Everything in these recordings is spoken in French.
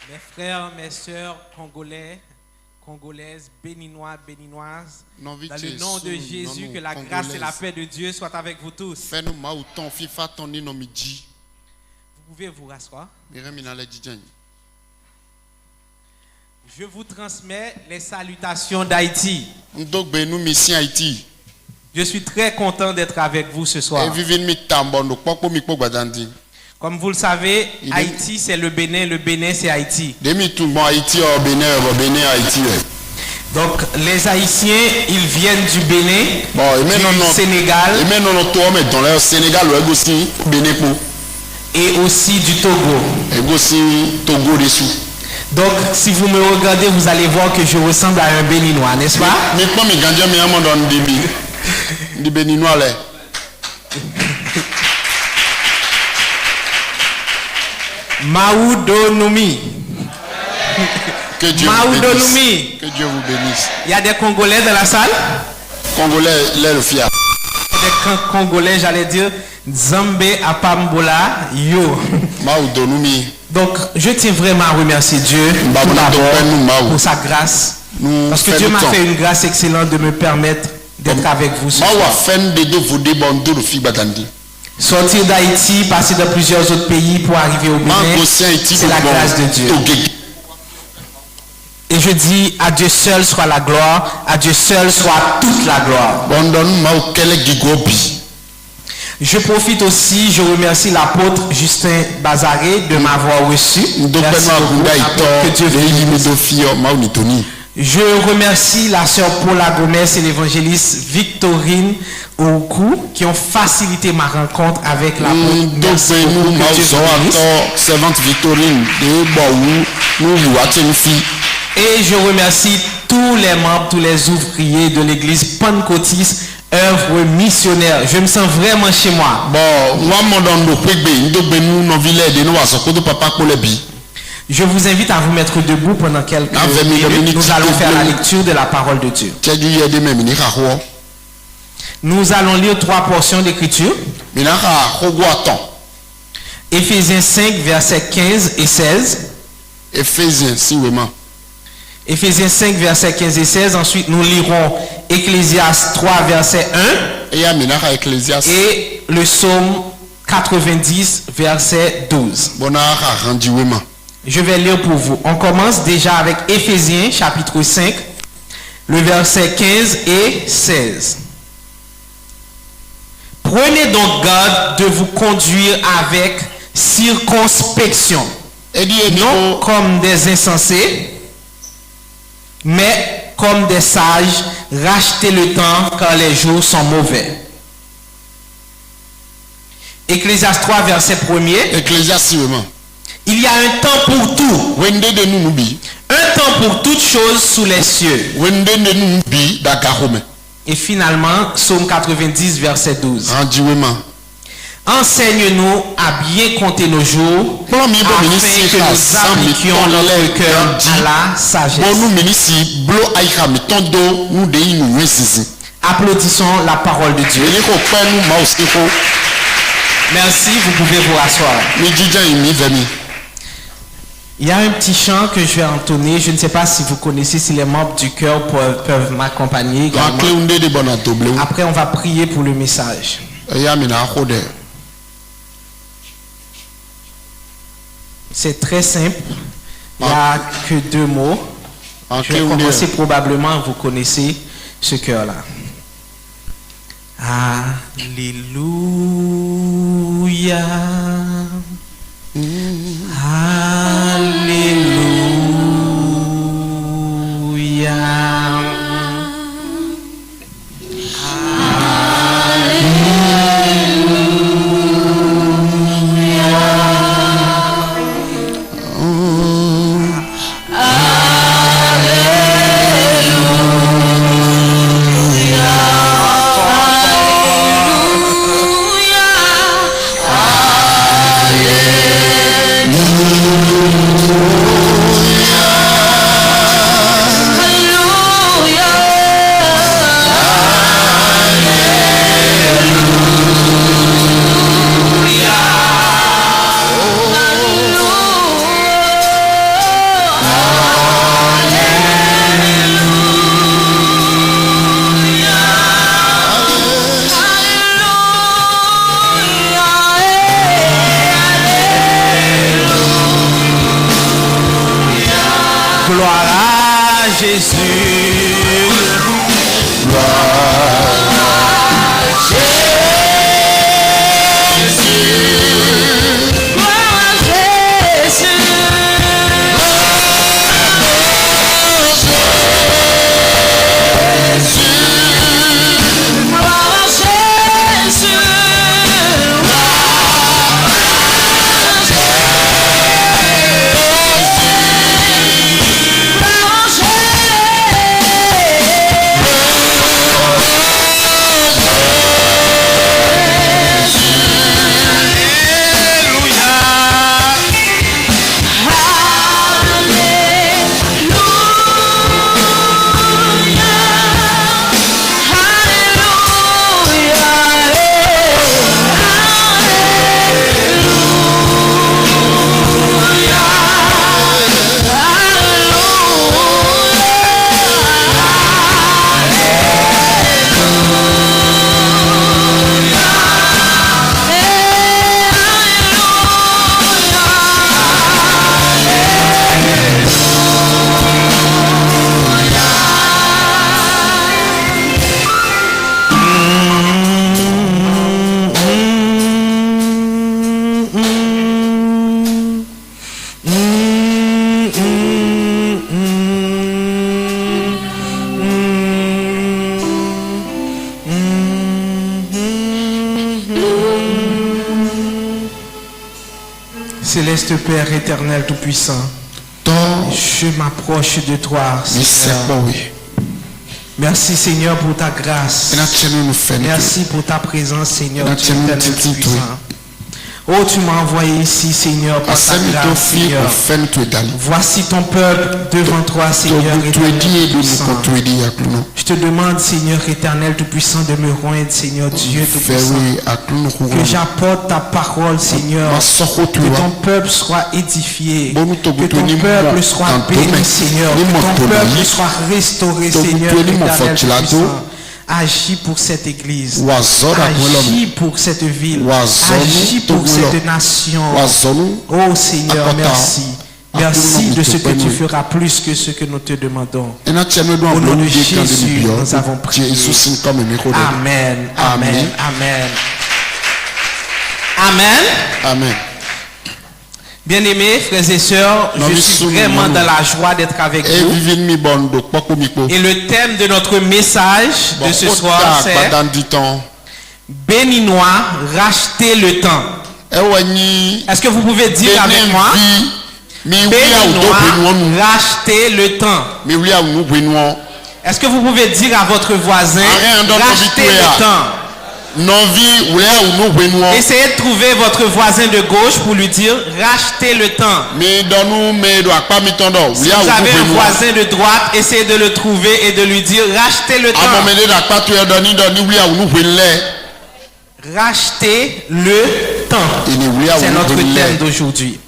Mes frères, mes sœurs congolais, congolaises, béninois, béninoises, dans le nom de Jésus, que la grâce et la paix de Dieu soient avec vous tous. Vous pouvez vous rasseoir. Je vous transmets les salutations d'Haïti. Je suis très content d'être avec vous ce soir. Comme vous le savez, Haïti c'est le Bénin c'est Haïti. Donc les Haïtiens, ils viennent du Bénin, du Sénégal et aussi du Togo. Donc si vous me regardez, vous allez voir que je ressemble à un Béninois, n'est-ce pas? Maoudonoumi. Que Dieu vous bénisse. Que Dieu vous bénisse. Il y a des Congolais dans la salle? Congolais, les le fiat. Des Congolais, j'allais dire Zambé Apambola Yo. Maoudonoumi. Donc, je tiens vraiment à remercier Dieu pour sa grâce. Parce que Dieu m'a fait une grâce excellente de me permettre d'être avec vous ce soir. Sortir d'Haïti, passer dans plusieurs autres pays pour arriver au Bénin, c'est la grâce de Dieu. Et je dis, à Dieu seul soit la gloire, à Dieu seul soit toute la gloire. Je profite aussi, je remercie l'apôtre Justin Bazaré de m'avoir reçu. Merci beaucoup, que Dieu bénisse. Je remercie la sœur Paula Gomez et l'évangéliste Victorine Oukou qui ont facilité ma rencontre avec l'apôtre. Merci beaucoup, que Dieu bénisse. Et je remercie tous les membres, tous les ouvriers de l'église Pentecôtiste œuvre missionnaire. Je me sens vraiment chez moi. Je vous invite à vous mettre debout pendant quelques minutes. Nous allons faire la lecture de la parole de Dieu. Nous allons lire 3 portions d'écriture. Éphésiens 5, versets 15 et 16. Éphésiens 5, versets 15 et 16. Ensuite, nous lirons Ecclésiaste 3, verset 1. Et le psaume 90, verset 12. Je vais lire pour vous. On commence déjà avec Éphésiens, chapitre 5, le verset 15 et 16. Prenez donc garde de vous conduire avec circonspection, non comme des insensés, mais comme des sages. Rachetez le temps car les jours sont mauvais. Ecclésiaste 3, verset 1er. Il y a un temps pour tout. Un temps pour toutes choses sous les cieux. Et finalement, psaume 90, verset 12. Enseigne-nous à bien compter nos jours, afin que nous appliquions notre cœur à la sagesse. Applaudissons la parole de Dieu. Merci, vous pouvez vous rasseoir. Il y a un petit chant que je vais entonner. Je ne sais pas si vous connaissez, si les membres du chœur peuvent m'accompagner également. Après, on va prier pour le message. C'est très simple. Il n'y a que 2 mots. Je vais commencer probablement, vous connaissez ce chœur-là. Alléluia. Alléluia. Alléluia. Jésus. Céleste Père éternel tout-puissant, je m'approche de toi, Seigneur. Merci Seigneur pour ta grâce. Merci pour ta présence, Seigneur, Dieu éternel tout-puissant. Oh, tu m'as envoyé ici, Seigneur, par ta grâce, Seigneur. Voici ton peuple devant toi, Seigneur éternel tout-puissant. Je te demande, Seigneur éternel tout-puissant, de me rendre, Seigneur Dieu tout-puissant. Que j'apporte ta parole, Seigneur. Que ton peuple soit édifié. Que ton peuple soit béni, Seigneur. Que ton peuple soit restauré, Seigneur éternel tout-puissant. Agis pour cette église, agis pour cette ville, agis pour cette nation. Oh Seigneur, merci. Merci de ce que tu feras plus que ce que nous te demandons. Au nom de Jésus, nous avons prié. Amen, amen, amen. Amen. Amen. Bien-aimés, frères et sœurs, je suis vraiment dans la joie d'être avec vous. Et le thème de notre message de ce soir, c'est Béninois, racheter le temps. Est-ce que vous pouvez dire avec moi? Béninois, racheter le temps. Est-ce que vous pouvez dire à votre voisin, racheter le temps? Essayez de trouver votre voisin de gauche pour lui dire racheter le temps. Si vous avez un voisin de droite, essayez de le trouver et de lui dire racheter le temps. Racheter le temps. C'est notre thème d'aujourd'hui.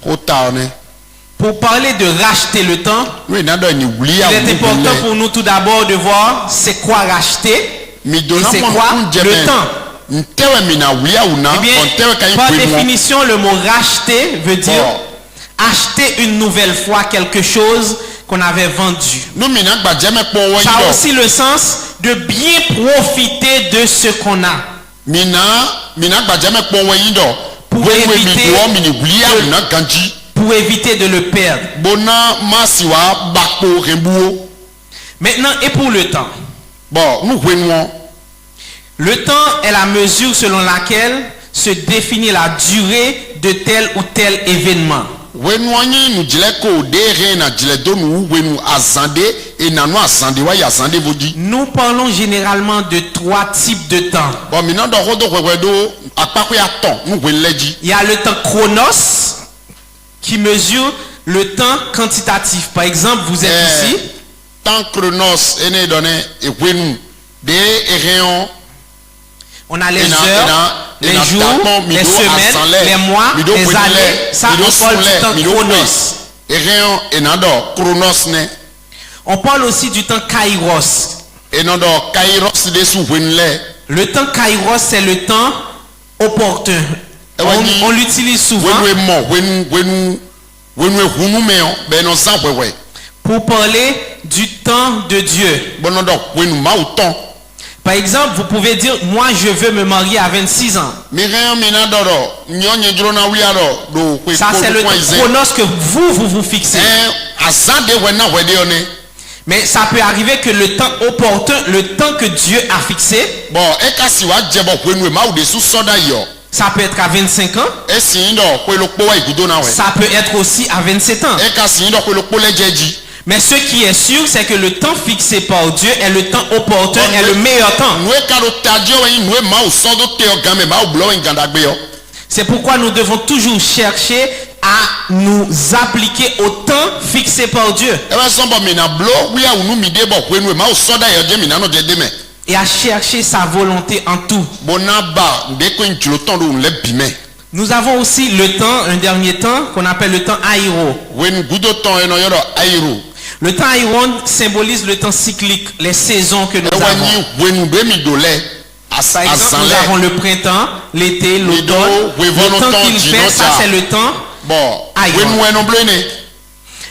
Pour parler de racheter le temps, il est important pour nous tout d'abord de voir c'est quoi racheter et c'est quoi le temps. Eh bien, par définition, le mot racheter veut dire acheter une nouvelle fois quelque chose qu'on avait vendu. Ça a aussi le sens de bien profiter de ce qu'on a. Pour éviter de le perdre. Maintenant, et pour le temps? Le temps est la mesure selon laquelle se définit la durée de tel ou tel événement. Nous parlons généralement de trois types de temps. Il y a le temps chronos qui mesure le temps quantitatif. Par exemple, vous êtes ici. Temps chronos est donné on a les heures, les jours, les semaines, les mois, les années. Ça, on parle du temps chronos. On parle aussi du temps kairos. Le temps kairos, c'est le temps opportun. On l'utilise souvent pour parler du temps de Dieu. Par exemple, vous pouvez dire, moi je veux me marier à 26 ans. Ça c'est le chronos que vous fixez. Mais ça peut arriver que le temps opportun, le temps que Dieu a fixé, ça peut être à 25 ans. Ça peut être aussi à 27 ans. Mais ce qui est sûr, c'est que le temps fixé par Dieu est le temps opportun, est le meilleur temps. C'est pourquoi nous devons toujours chercher à nous appliquer au temps fixé par Dieu. Et à chercher sa volonté en tout. Nous avons aussi le temps, un dernier temps, qu'on appelle le temps aïro. Le temps aïron symbolise le temps cyclique, les saisons que nous avons. Par exemple, nous avons le printemps, l'été, l'automne. Le temps qu'il fait, ça c'est le temps aïron.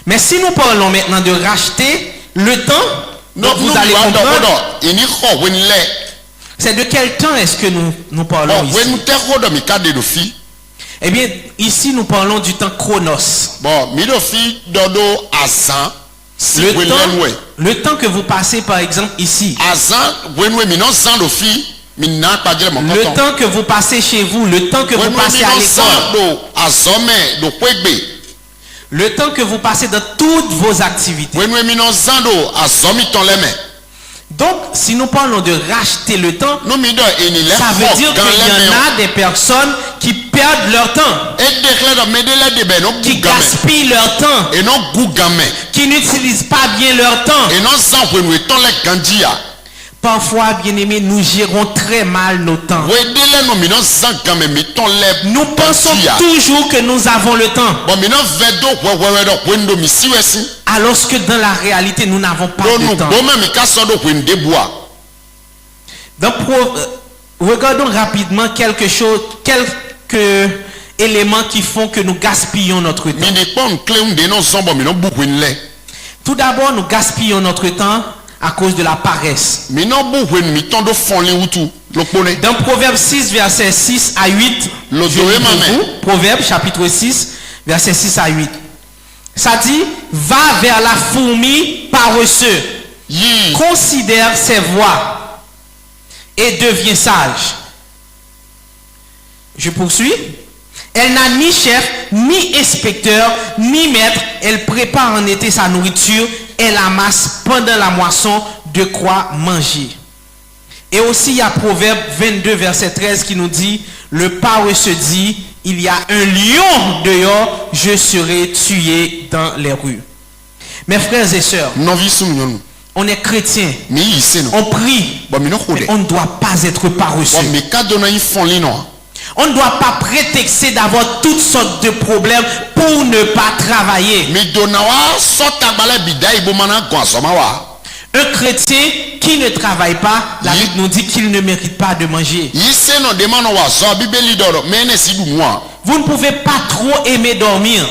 Mais si nous parlons maintenant de racheter le temps, donc vous allez comprendre. C'est de quel temps est-ce que nous parlons ici? Eh bien, ici nous parlons du temps chronos. Le temps que vous passez par exemple ici. Le temps que vous passez chez vous, le temps que vous passez à l'école. Le temps que vous passez dans toutes vos activités. Donc, si nous parlons de racheter le temps, ça veut dire qu'il y en a des personnes qui perdent leur temps, qui gaspillent leur temps, qui n'utilisent pas bien leur temps. Parfois, bien-aimés, nous gérons très mal nos temps. Nous pensons toujours que nous avons le temps, alors que dans la réalité, nous n'avons pas de temps. Donc, regardons rapidement quelques éléments qui font que nous gaspillons notre temps. Tout d'abord, nous gaspillons notre temps à cause de la paresse. Dans Proverbe 6, verset 6 à 8, Proverbe chapitre 6, verset 6 à 8. Ça dit, va vers la fourmi paresseux, considère ses voies et deviens sage. Je poursuis. Elle n'a ni chef, ni inspecteur, ni maître. Elle prépare en été sa nourriture. Elle amasse pendant la moisson de quoi manger. Et aussi il y a Proverbe 22 verset 13 qui nous dit, le paresseux dit, il y a un lion dehors, je serai tué dans les rues. Mes frères et sœurs, on est chrétiens, on prie, mais on ne doit pas être paresseux. On ne doit pas prétexter d'avoir toutes sortes de problèmes pour ne pas travailler. Un chrétien qui ne travaille pas, la Bible nous dit qu'il ne mérite pas de manger. Vous ne pouvez pas trop aimer dormir.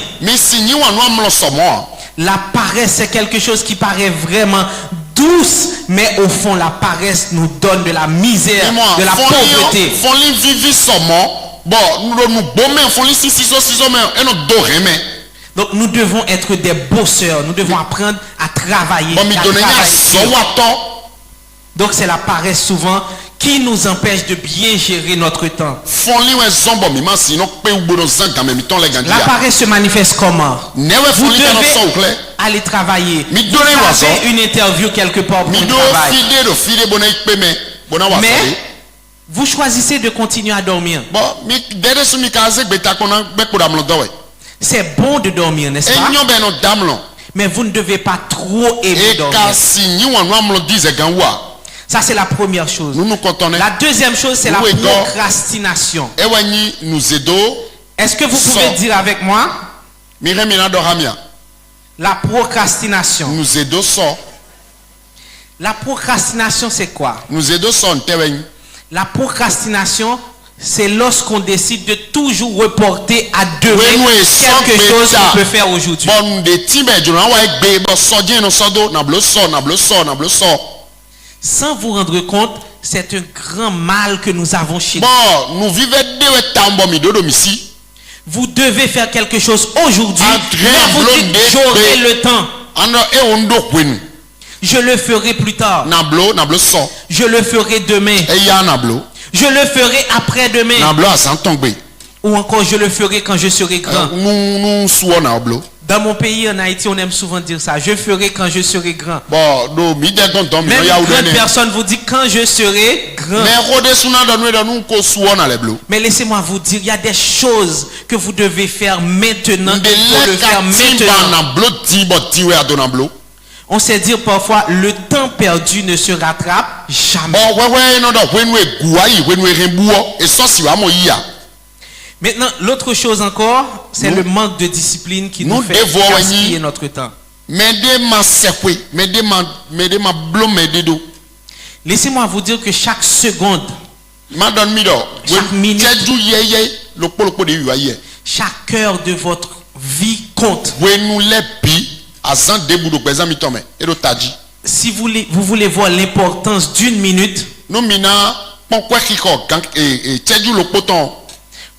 La paresse, c'est quelque chose qui paraît vraiment douce, mais au fond, la paresse nous donne de la misère, de la pauvreté. Donc nous devons être des bosseurs, nous devons apprendre à travailler. Donc c'est la paresse souvent qui nous empêche de bien gérer notre temps. La paresse se manifeste comment? Vous devez aller travailler. Vous avez une interview quelque part pour le travail. Mais vous choisissez de continuer à dormir. C'est bon de dormir, n'est-ce pas? Mais vous ne devez pas trop aimer dormir. Ça, c'est la première chose. La deuxième chose, c'est la procrastination. Est-ce que vous pouvez dire avec moi? La procrastination. La procrastination, c'est quoi? La procrastination, c'est lorsqu'on décide de toujours reporter à demain quelque chose qu'on peut faire aujourd'hui. Sans vous rendre compte, c'est un grand mal que nous avons chez nous. Vous devez faire quelque chose aujourd'hui, mais vous dites j'aurai le temps. Je le ferai plus tard. Je le ferai demain. Je le ferai après-demain. Ou encore je le ferai quand je serai grand. Dans mon pays, en Haïti, on aime souvent dire ça. Je ferai quand je serai grand. Même une grande personne vous dit quand je serai grand. Mais laissez-moi vous dire, il y a des choses que vous devez faire maintenant. Il faut le faire maintenant. On sait dire parfois, le temps perdu ne se rattrape jamais. Maintenant, l'autre chose encore, c'est le manque de discipline qui nous fait gaspiller notre temps. Laissez-moi vous dire que chaque seconde, chaque minute, chaque heure de votre vie compte. Si vous voulez voir l'importance d'une minute,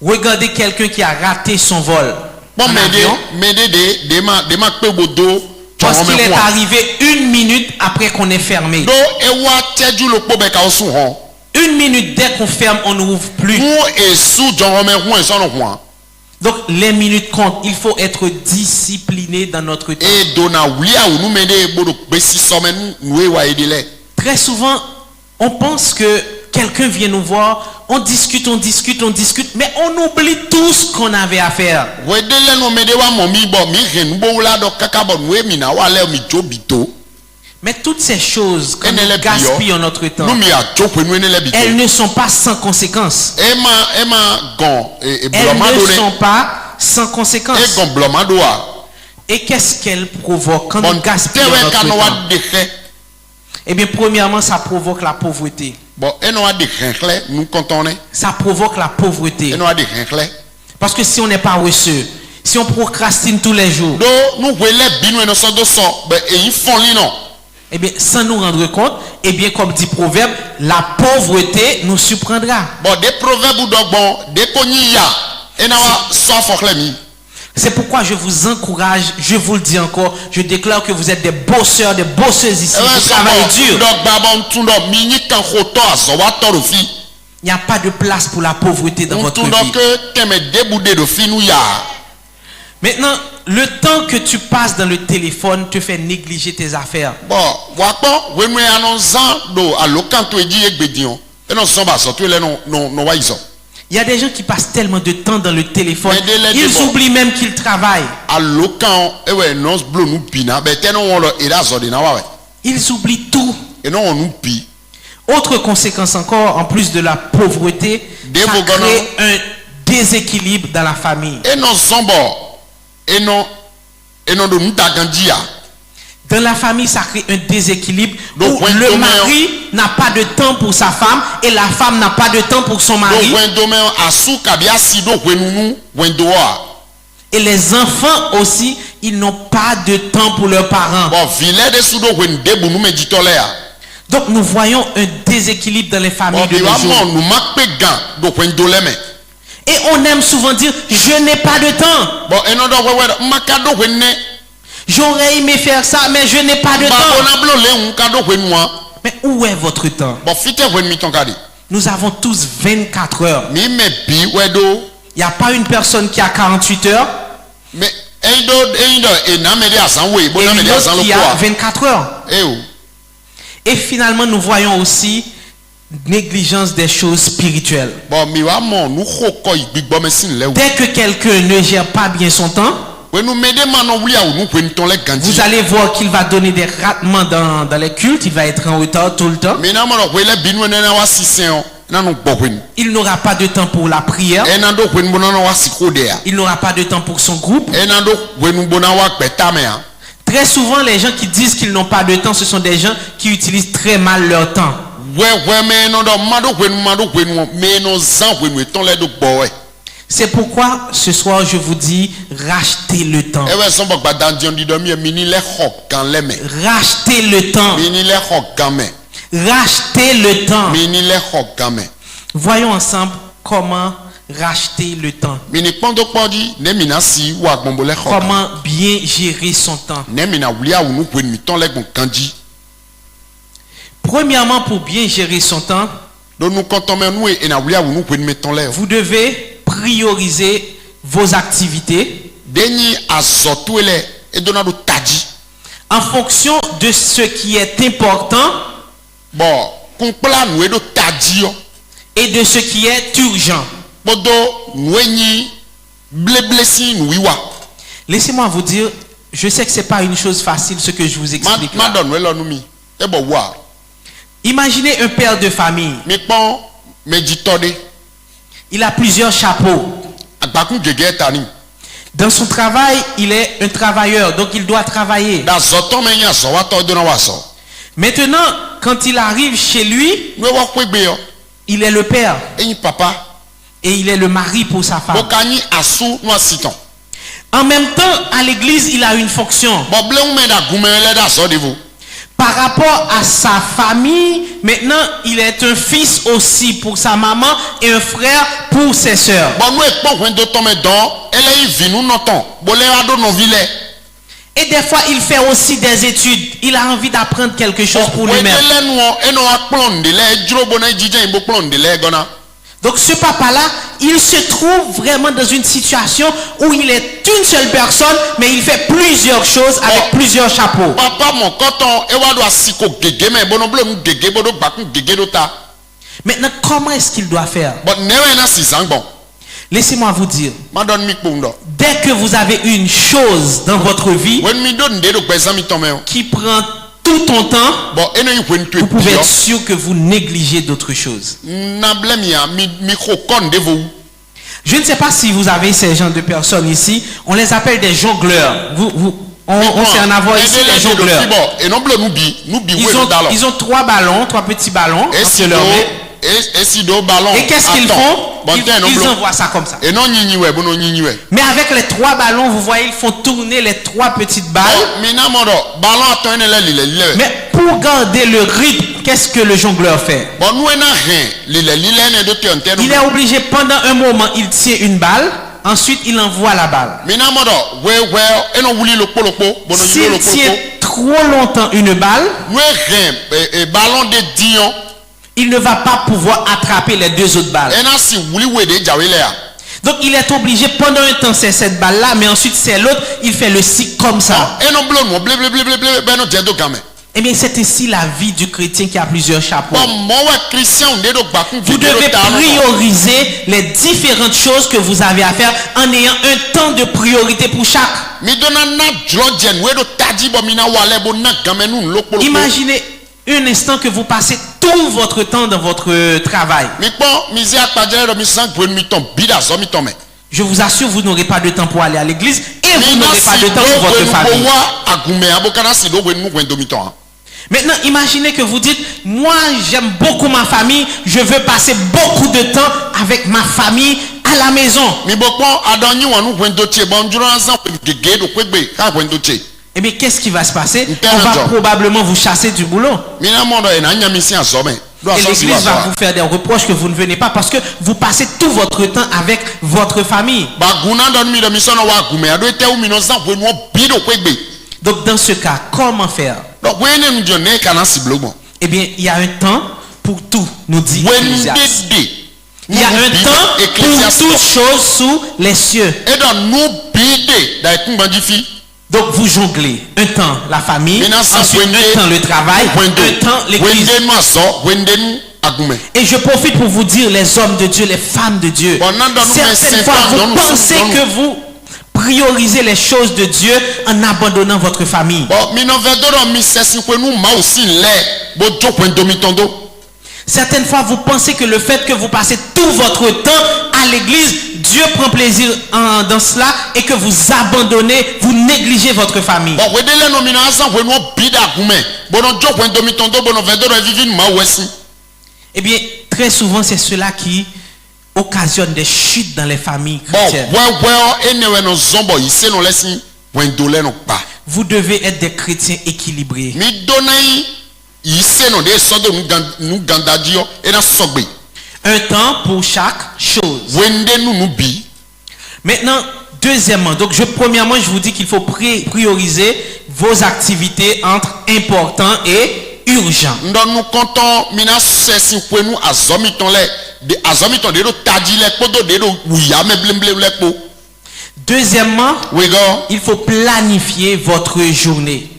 regardez quelqu'un qui a raté son vol en avion, parce qu'il est arrivé une minute après qu'on est fermé. Une minute dès qu'on ferme, on n'ouvre plus. Donc les minutes comptent. Il faut être discipliné dans notre temps. Très souvent, on pense que quelqu'un vient nous voir, on discute, mais on oublie tout ce qu'on avait à faire. Mais toutes ces choses que nous gaspillons notre temps, elles ne sont pas sans conséquences. Elles ne sont pas sans conséquences. Et qu'est-ce qu'elles provoquent quand nous gaspillons notre temps? Eh bien, premièrement, ça provoque la pauvreté. Ça provoque la pauvreté. Parce que si on n'est pas paresseux, si on procrastine tous les jours, eh bien, sans nous rendre compte, eh bien, comme dit Proverbe, la pauvreté nous surprendra. C'est pourquoi je vous encourage, je vous le dis encore, je déclare que vous êtes des bosseurs, des bosseuses ici, vous travaillez dur. Il n'y a pas de place pour la pauvreté dans votre vie. Maintenant, le temps que tu passes dans le téléphone te fait négliger tes affaires. Il y a des gens qui passent tellement de temps dans le téléphone, ils oublient même qu'ils travaillent. Ils oublient tout. Autre conséquence encore, en plus de la pauvreté, ça crée un déséquilibre dans la famille. Dans la famille, ça crée un déséquilibre où le mari n'a pas de temps pour sa femme et la femme n'a pas de temps pour son mari. Et les enfants aussi, ils n'ont pas de temps pour leurs parents. Donc nous voyons un déséquilibre dans les familles de nos jours. Et on aime souvent dire, je n'ai pas de temps. J'aurais aimé faire ça, mais je n'ai pas de temps. Mais où est votre temps? Nous avons tous 24 heures. Il n'y a pas une personne qui a 48 heures. Et une autre qui a 24 heures. Et finalement, nous voyons aussi négligence des choses spirituelles. Dès que quelqu'un ne gère pas bien son temps, vous allez voir qu'il va donner des ratements dans les cultes, il va être en retard tout le temps. Il n'aura pas de temps pour la prière. Il n'aura pas de temps pour son groupe. Très souvent, les gens qui disent qu'ils n'ont pas de temps, ce sont des gens qui utilisent très mal leur temps. C'est pourquoi ce soir je vous dis, rachetez le temps. Rachetez le temps. Rachetez le temps. Voyons ensemble comment racheter le temps. Comment bien gérer son temps. Premièrement, pour bien gérer son temps, vous devez prioriser vos activités en fonction de ce qui est important et de ce qui est urgent. Laissez-moi vous dire, je sais que ce n'est pas une chose facile ce que je vous explique là. Imaginez un père de famille. Il a plusieurs chapeaux. Dans son travail, il est un travailleur, donc il doit travailler. Maintenant, quand il arrive chez lui, il est le père. Et il est le mari pour sa femme. En même temps, à l'église, il a une fonction. Par rapport à sa famille, maintenant, il est un fils aussi pour sa maman et un frère pour ses sœurs. Et des fois, il fait aussi des études. Il a envie d'apprendre quelque chose pour lui-même. Donc ce papa-là, il se trouve vraiment dans une situation où il est une seule personne, mais il fait plusieurs choses avec plusieurs chapeaux. Maintenant, comment est-ce qu'il doit faire? Laissez-moi vous dire, dès que vous avez une chose dans votre vie qui prend tout ton temps, vous pouvez être sûr que vous négligez d'autres choses. Je ne sais pas si vous avez ces genres de personnes ici. On les appelle des jongleurs. On sait en avoir ici des jongleurs. Ils ont trois petits ballons. Et qu'est-ce qu'ils font? Ils envoient ça comme ça. Mais avec les trois ballons, vous voyez, ils font tourner les trois petites balles. Mais pour garder le rythme, qu'est-ce que le jongleur fait? Il est obligé, pendant un moment, il tient une balle. Ensuite, il envoie la balle. S'il tient trop longtemps une balle, il ne va pas pouvoir attraper les deux autres balles. Donc il est obligé, pendant un temps c'est cette balle là, mais ensuite c'est l'autre, il fait le cycle comme ça. Et bien c'est ici la vie du chrétien qui a plusieurs chapeaux. Vous devez prioriser les différentes choses que vous avez à faire en ayant un temps de priorité pour chaque. Imaginez un instant que vous passez tout votre temps dans votre travail. Je vous assure, vous n'aurez pas de temps pour aller à l'église et vous n'aurez pas de temps pour votre famille. Maintenant, imaginez que vous dites, moi j'aime beaucoup ma famille, je veux passer beaucoup de temps avec ma famille à la maison. Eh bien, qu'est-ce qui va se passer? On va probablement vous chasser du boulot. Et l'église va vous faire des reproches que vous ne venez pas parce que vous passez tout votre temps avec votre famille. Donc dans ce cas, comment faire? Eh bien, il y a un temps pour tout, nous dit Ecclésiaste. Il y a un temps pour toutes choses sous les cieux. Donc vous jonglez un temps la famille, ensuite un temps le travail, un temps l'église. Et je profite pour vous dire, les hommes de Dieu, les femmes de Dieu, certaines fois vous pensez que vous priorisez les choses de Dieu en abandonnant votre famille. Certaines fois vous pensez que le fait que vous passez tout votre temps à l'église, Dieu prend plaisir dans cela et que vous abandonnez, vous négligez votre famille. Eh bien, très souvent, c'est cela qui occasionne des chutes dans les familles chrétiennes. Vous devez être des chrétiens équilibrés. Un temps pour chaque chose. Maintenant, deuxièmement, donc premièrement, je vous dis qu'il faut prioriser vos activités entre important et urgent. Deuxièmement, il faut planifier votre journée.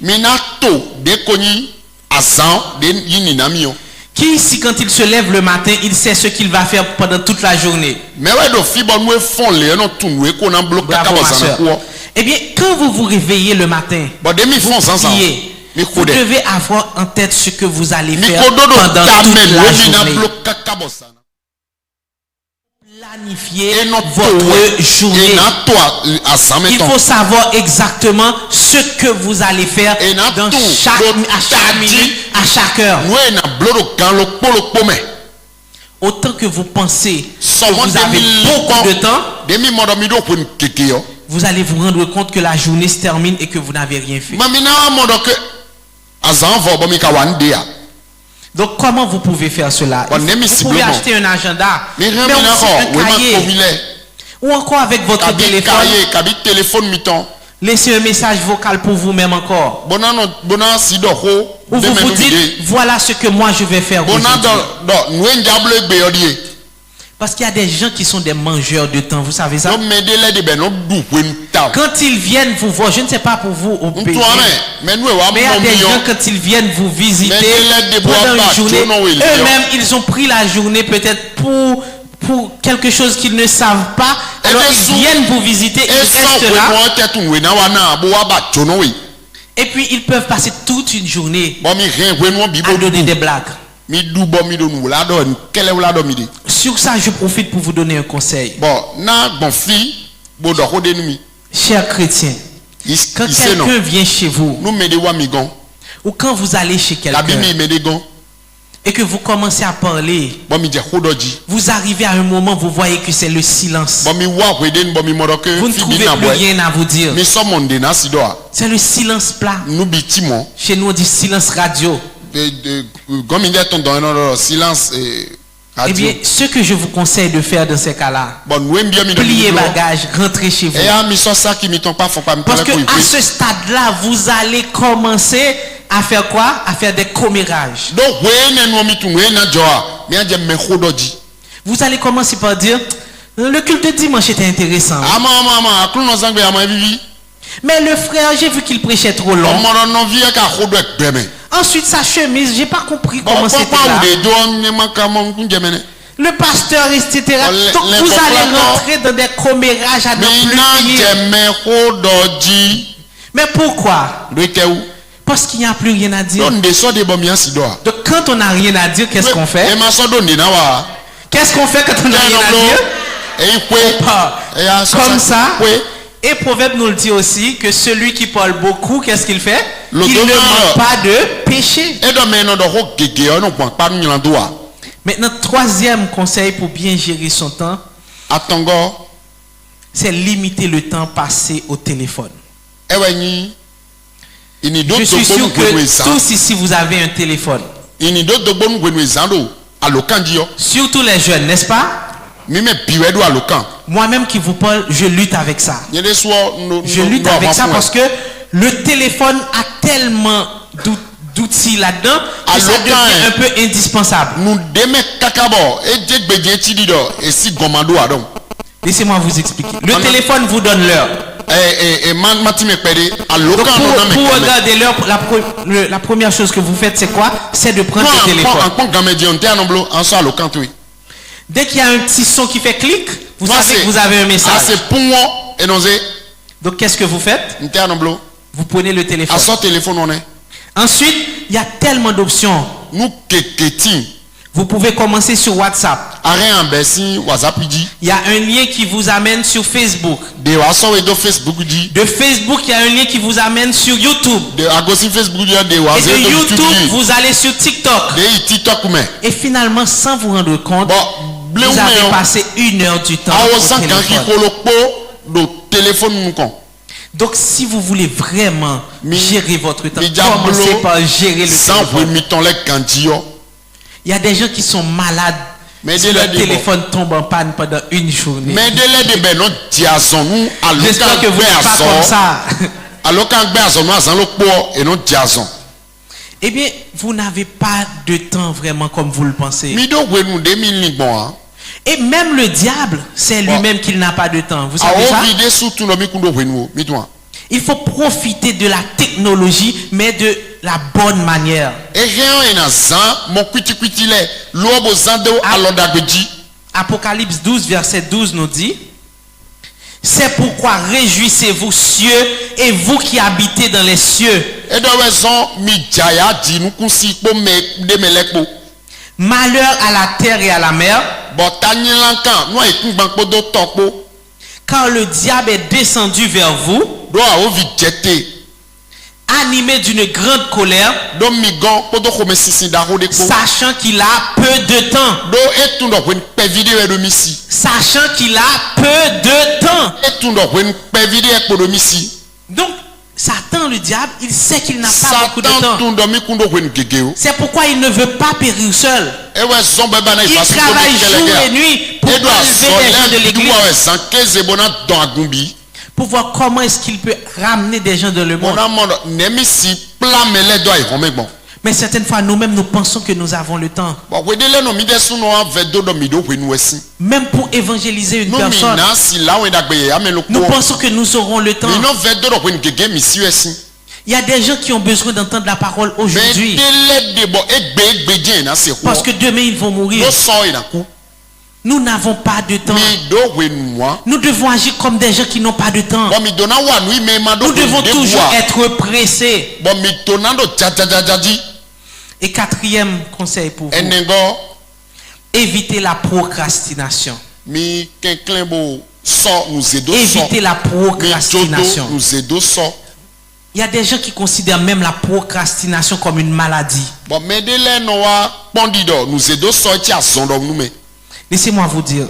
Qui ici, quand il se lève le matin, il sait ce qu'il va faire pendant toute la journée? Eh bien, quand vous vous réveillez le matin, vous devez avoir en tête ce que vous allez faire pendant toute la journée. Planifier votre journée. Il faut savoir exactement ce que vous allez faire à chaque minute, à chaque heure. Autant que vous pensez que vous avez beaucoup de temps, vous allez vous rendre compte que la journée se termine et que vous n'avez rien fait. Donc comment vous pouvez faire cela? Vous pouvez acheter un agenda, mais aussi un cahier, ou encore avec votre téléphone. Laissez un message vocal pour vous-même encore. Ou vous vous dites, voilà ce que moi je vais faire aujourd'hui. Parce qu'il y a des gens qui sont des mangeurs de temps, vous savez ça? Quand ils viennent vous voir, je ne sais pas pour vous au pays, mais il y a des gens quand ils viennent vous visiter pendant une journée, eux-mêmes ils ont pris la journée peut-être pour quelque chose qu'ils ne savent pas. Alors ils viennent vous visiter, ils restent là. Et puis ils peuvent passer toute une journée à donner des blagues. Sur ça, je profite pour vous donner un conseil. Chers chrétiens, quand quelqu'un vient chez vous, ou quand vous allez chez quelqu'un, et que vous commencez à parler, vous arrivez à un moment, vous voyez que c'est le silence. Vous ne trouvez plus rien à vous dire. C'est le silence plat. Chez nous, on dit silence radio. Eh bien, ce que je vous conseille de faire dans ces cas-là, pliez bagages, rentrez chez vous. Parce que à ce stade-là, vous allez commencer à faire quoi? À faire des commérages. Vous allez commencer par dire, le culte de dimanche était intéressant. Mais le frère, j'ai vu qu'il prêchait trop long. Ensuite, sa chemise, j'ai pas compris comment c'était là. Le pasteur, etc. Donc, vous allez rentrer dans des commérages à ne plus finir. Mais pourquoi? Parce qu'il n'y a plus rien à dire. Donc, quand on n'a rien à dire, qu'est-ce qu'on fait? Qu'est-ce qu'on fait quand on n'a rien à dire? Comme ça. Et Proverbe nous le dit aussi que celui qui parle beaucoup, qu'est-ce qu'il fait? Il ne manque pas de péché. Maintenant, troisième conseil pour bien gérer son temps, c'est limiter le temps passé au téléphone. Je suis sûr que tous ici vous avez un téléphone. Surtout les jeunes, n'est-ce pas? Moi-même qui vous parle, je lutte avec ça. Je lutte avec ça parce que le téléphone a tellement d'outils là-dedans que ça devient un peu indispensable. Laissez-moi vous expliquer. Le téléphone vous donne l'heure. Pour regarder l'heure, la première chose que vous faites, c'est quoi? C'est de prendre le téléphone. Dès qu'il y a un petit son qui fait clic, vous savez que vous avez un message. Donc qu'est-ce que vous faites? Vous prenez le téléphone. Ensuite, il y a tellement d'options. Vous pouvez commencer sur WhatsApp. Il y a un lien qui vous amène sur Facebook. De Facebook, il y a un lien qui vous amène sur YouTube. Et de YouTube, vous allez sur TikTok. Et finalement, sans vous rendre compte, vous avez passé 1 heure du temps au téléphone. Donc, si vous voulez vraiment gérer votre temps, commencez par gérer le téléphone. Il y a des gens qui sont malades. Si leur téléphone tombe en panne pendant une journée. J'espère que vous n'êtes pas comme ça. Eh bien, vous n'avez pas de temps vraiment comme vous le pensez. Et même le diable, c'est lui-même qu'il n'a pas de temps. Vous savez ça? Il faut profiter de la technologie, mais de la bonne manière. Apocalypse 12, verset 12 nous dit: c'est pourquoi réjouissez-vous cieux et vous qui habitez dans les cieux. Malheur à la terre et à la mer, car le diable est descendu vers vous, animé d'une grande colère, sachant qu'il a peu de temps. Sachant qu'il a peu de temps. Donc, Satan, le diable, il sait qu'il n'a pas beaucoup de temps. C'est pourquoi il ne veut pas périr seul. Il travaille jour et nuit pour enlever les gens de l'église, pour voir comment est-ce qu'il peut ramener des gens dans le monde. Mais certaines fois, nous-mêmes, nous pensons que nous avons le temps. Même pour évangéliser une personne, nous pensons que nous aurons le temps. Il y a des gens qui ont besoin d'entendre la parole aujourd'hui, parce que demain, ils vont mourir. Nous n'avons pas de temps. Nous devons agir comme des gens qui n'ont pas de temps. Nous devons toujours être pressés. Et quatrième conseil pour vous: évitez la procrastination. Évitez la procrastination. Il y a des gens qui considèrent même la procrastination comme une maladie. Laissez-moi vous dire,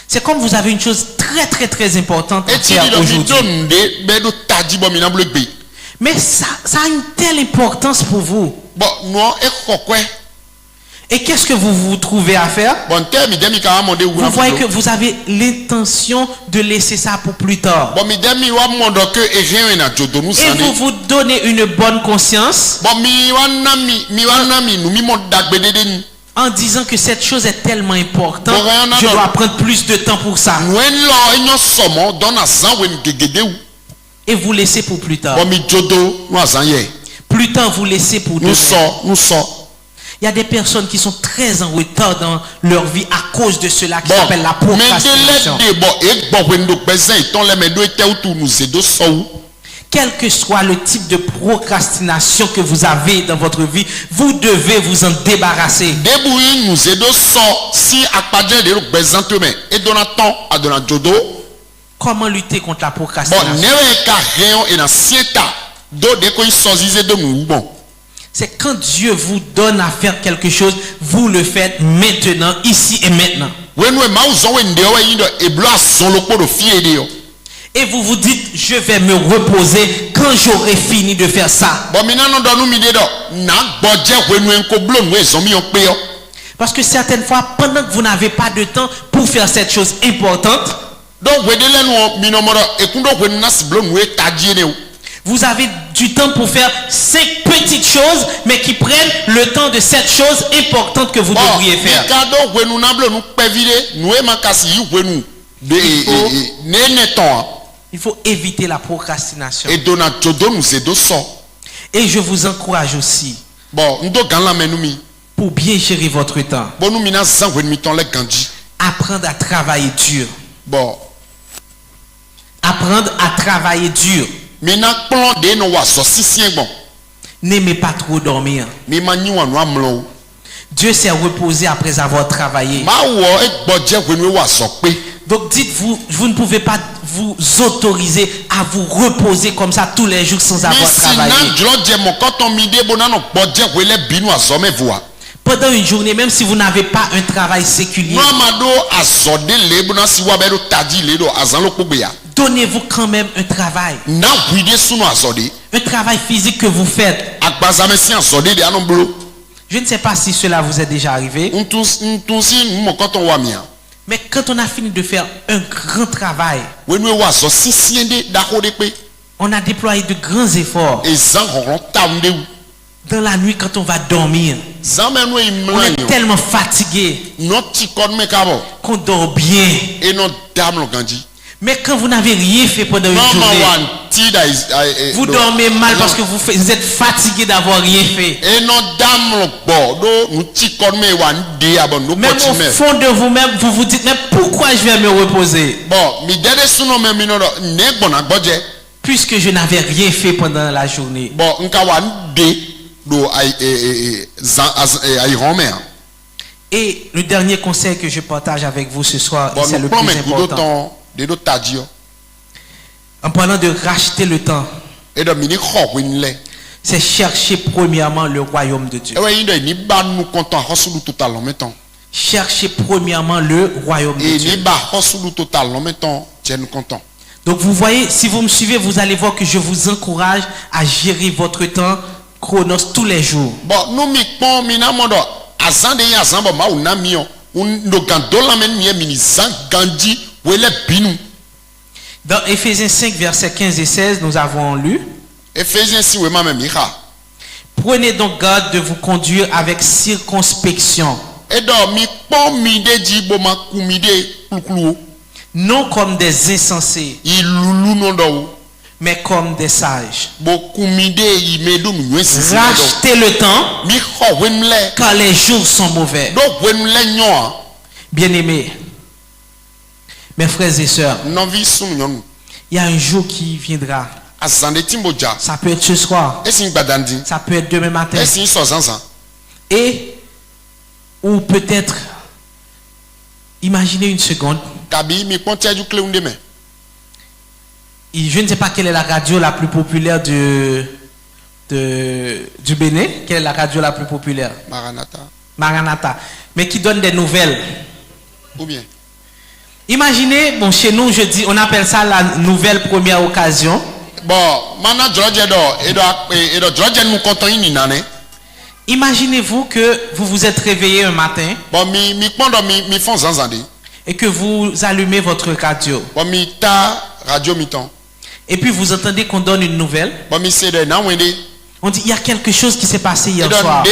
c'est comme vous avez une chose très importante à faire aujourd'hui. Mais ça a une telle importance pour vous. Et qu'est-ce que vous vous trouvez à faire? Vous voyez que vous avez l'intention de laisser ça pour plus tard. Et vous vous donnez une bonne conscience en disant que cette chose est tellement importante, je dois prendre plus de temps pour ça. Et vous laissez pour plus tard. Plus tard, vous laissez pour demain. Il y a des personnes qui sont très en retard dans leur vie à cause de cela qui s'appelle la procrastination. Quel que soit le type de procrastination que vous avez dans votre vie, vous devez vous en débarrasser. Comment lutter contre la procrastination? C'est quand Dieu vous donne à faire quelque chose, vous le faites maintenant, ici et maintenant. Et vous vous dites, je vais me reposer quand j'aurai fini de faire ça. Parce que certaines fois, pendant que vous n'avez pas de temps pour faire cette chose importante, vous avez du temps pour faire 5 petites choses, mais qui prennent le temps de cette chose importante que vous devriez faire. Il faut éviter la procrastination. Et je vous encourage aussi, pour bien gérer votre temps, apprendre à travailler dur. Apprendre à travailler dur. N'aimez pas trop dormir. Dieu s'est reposé après avoir travaillé. Donc dites-vous, vous ne pouvez pas vous autoriser à vous reposer comme ça tous les jours sans avoir travaillé. Pendant une journée, même si vous n'avez pas un travail séculier, donnez-vous quand même un travail. Un travail physique que vous faites. Je ne sais pas si cela vous est déjà arrivé. Mais quand on a fini de faire un grand travail, on a déployé de grands efforts. Dans la nuit, quand on va dormir, on est tellement fatigué qu'on dort bien. Mais quand vous n'avez rien fait pendant une journée, vous dormez mal parce que vous êtes fatigué d'avoir rien fait. Même au fond de vous-même, vous vous dites, mais pourquoi je vais me reposer? Puisque je n'avais rien fait pendant la journée. Et le dernier conseil que je partage avec vous ce soir, et c'est le plus important. En parlant de racheter le temps, c'est chercher premièrement le royaume de Dieu. Chercher premièrement le royaume de Dieu. Donc vous voyez, si vous me suivez, vous allez voir que je vous encourage à gérer votre temps chronos tous les jours. Dans Éphésiens 5, versets 15 et 16, nous avons lu: prenez donc garde de vous conduire avec circonspection, non comme des insensés, mais comme des sages. Rachetez le temps, car les jours sont mauvais. Bien-aimés, mes frères et sœurs, il y a un jour qui viendra. Ça peut être ce soir, ça peut être demain matin, et ou peut-être, imaginez une seconde, je ne sais pas quelle est la radio la plus populaire du Bénin. Quelle est la radio la plus populaire? Maranatha. Mais qui donne des nouvelles. Ou bien? Imaginez, bon, chez nous, on appelle ça la nouvelle première occasion. Imaginez-vous que vous vous êtes réveillé un matin et que vous allumez votre radio. Et puis vous entendez qu'on donne une nouvelle. On dit il y a quelque chose qui s'est passé hier soir.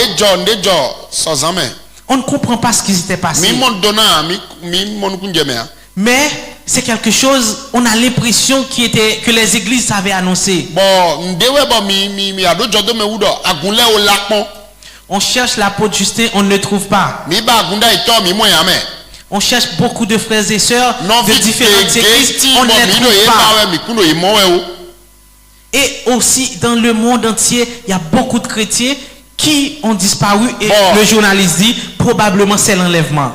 On ne comprend pas ce qui s'était passé. Mais c'est quelque chose, on a l'impression que les églises avaient annoncé. On cherche l'apôtre Justin, on ne le trouve pas. On cherche beaucoup de frères et sœurs de différentes églises, on ne les trouve pas. Et aussi dans le monde entier, il y a beaucoup de chrétiens qui ont disparu et le journaliste dit probablement c'est l'enlèvement.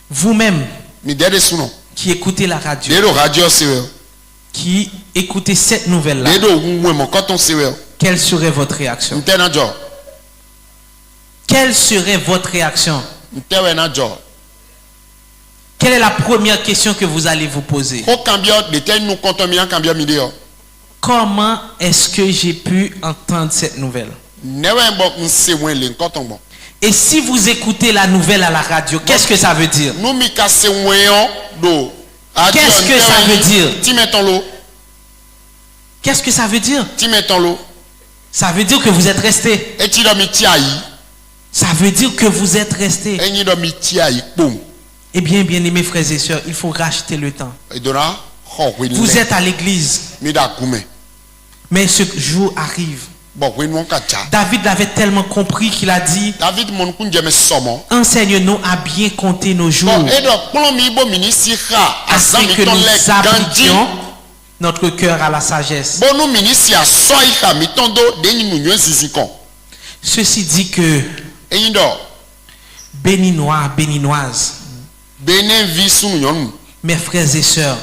Vous-même qui écoutez la radio, qui écoutez cette nouvelle-là, quelle serait votre réaction? Quelle serait votre réaction? Quelle est la première question que vous allez vous poser? Comment est-ce que j'ai pu entendre cette nouvelle? Et si vous écoutez la nouvelle à la radio, qu'est-ce que ça veut dire? Qu'est-ce que ça veut dire? Qu'est-ce que ça veut dire? Ça veut dire que vous êtes resté. Ça veut dire que vous êtes resté. Eh bien, bien-aimés frères et sœurs, il faut racheter le temps. Vous êtes à l'église. Mais ce jour arrive. David l'avait tellement compris qu'il a dit: enseigne-nous à bien compter nos jours, afin que nous appliquions notre cœur à la sagesse. Ceci dit que Béninois, Béninoises, mes frères et sœurs,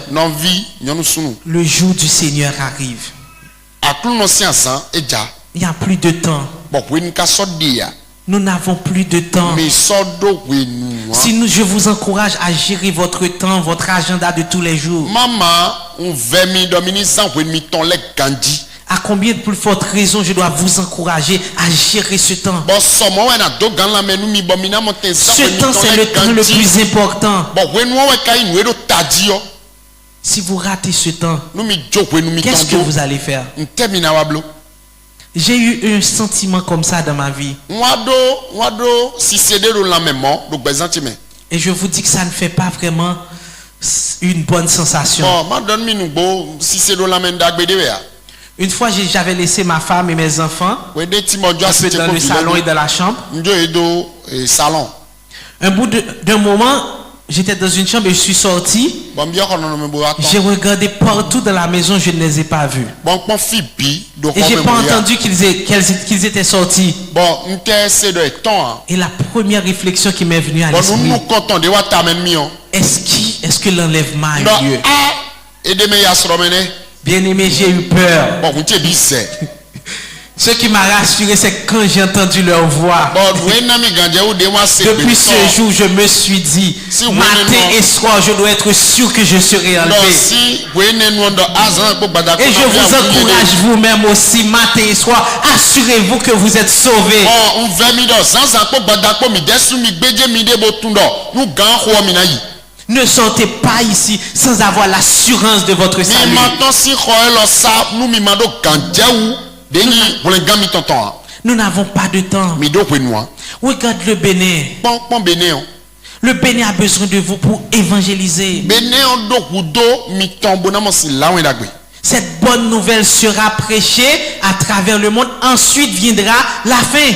le jour du Seigneur arrive. Il n'y a plus de temps. Nous n'avons plus de temps. Si je vous encourage à gérer votre temps, votre agenda de tous les jours, à combien de plus fortes raisons je dois vous encourager à gérer ce temps? Ce temps, c'est le temps le plus important. Si vous ratez ce temps, qu'est-ce que vous allez faire? J'ai eu un sentiment comme ça dans ma vie. Et je vous dis que ça ne fait pas vraiment une bonne sensation. Une fois, j'avais laissé ma femme et mes enfants un peu dans le salon et dans la chambre. Un bout d'un moment, j'étais dans une chambre et je suis sorti. J'ai regardé partout dans la maison, je ne les ai pas vus. Et je n'ai pas entendu qu'ils étaient sortis. Et la première réflexion qui m'est venue à l'esprit, est-ce que l'enlèvement a eu lieu? Bien aimé, j'ai eu peur. Ce qui m'a rassuré, c'est que quand j'ai entendu leur voix, depuis ce jour, je me suis dit, matin et soir, je dois être sûr que je serai enlevé. Et je vous encourage vous-même aussi, matin et soir, assurez-vous que vous êtes sauvés. Ne sortez pas ici sans avoir l'assurance de votre salut. Nous n'avons pas de temps. Regarde le Bénin. Le Bénin a besoin de vous pour évangéliser. Cette bonne nouvelle sera prêchée à travers le monde. Ensuite viendra la fin.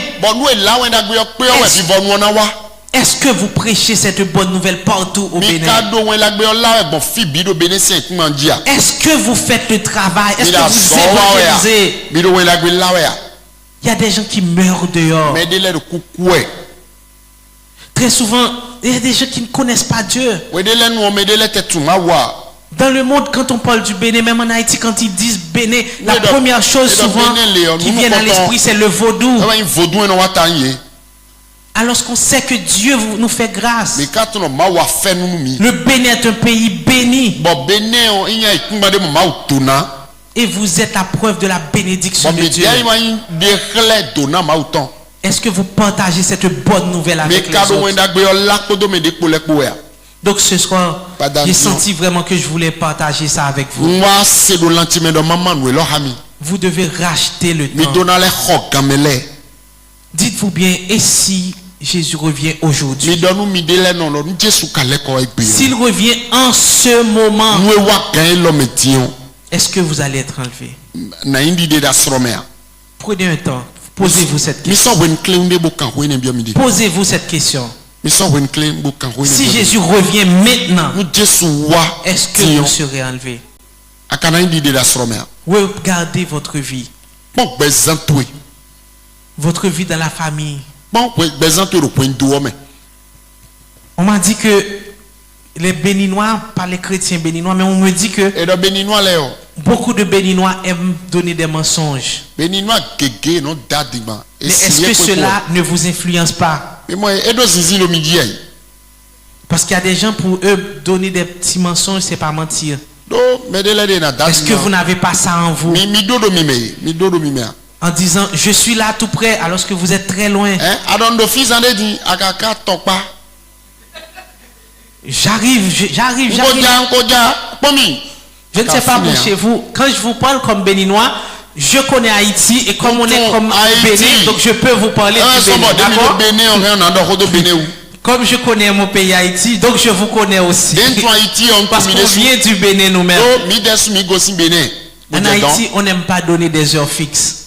Est-ce que vous prêchez cette bonne nouvelle partout au Bénin? Est-ce que vous faites le travail? Est-ce que vous évangélisez? Il y a des gens qui meurent dehors. Très souvent, il y a des gens qui ne connaissent pas Dieu. Dans le monde, quand on parle du Bénin, même en Haïti, quand ils disent Bénin, la première chose souvent qui vient à l'esprit, c'est le vaudou. Alors qu'on sait que Dieu nous fait grâce. Le Bénin est un pays béni. Et vous êtes la preuve de la bénédiction de Dieu. Est-ce que vous partagez cette bonne nouvelle avec les autres? Donc ce soir, j'ai senti vraiment que je voulais partager ça avec vous. Vous devez racheter le temps. Dites-vous bien, et si Jésus revient aujourd'hui? S'il revient en ce moment, est-ce que vous allez être enlevé? Prenez un temps. Posez-vous cette question. Posez-vous cette question. Si Jésus revient maintenant, est-ce que vous serez enlevé? Regardez votre vie. Votre vie dans la famille. On m'a dit que les Béninois, pas les chrétiens béninois, mais on me dit que beaucoup de Béninois aiment donner des mensonges. Mais est-ce que cela ne vous influence pas? Parce qu'il y a des gens, pour eux, donner des petits mensonges, c'est pas mentir. Est-ce que vous n'avez pas ça en vous? En disant, je suis là tout près, alors que vous êtes très loin. J'arrive. Je ne sais pas pour chez vous. Quand je vous parle comme Béninois, je connais Haïti, et comme on est comme Bénin, donc je peux vous parler du Bénin. Comme je connais mon pays Haïti, donc je vous connais aussi. Parce qu'on vient du Bénin nous-mêmes. En Haïti, on n'aime pas donner des heures fixes.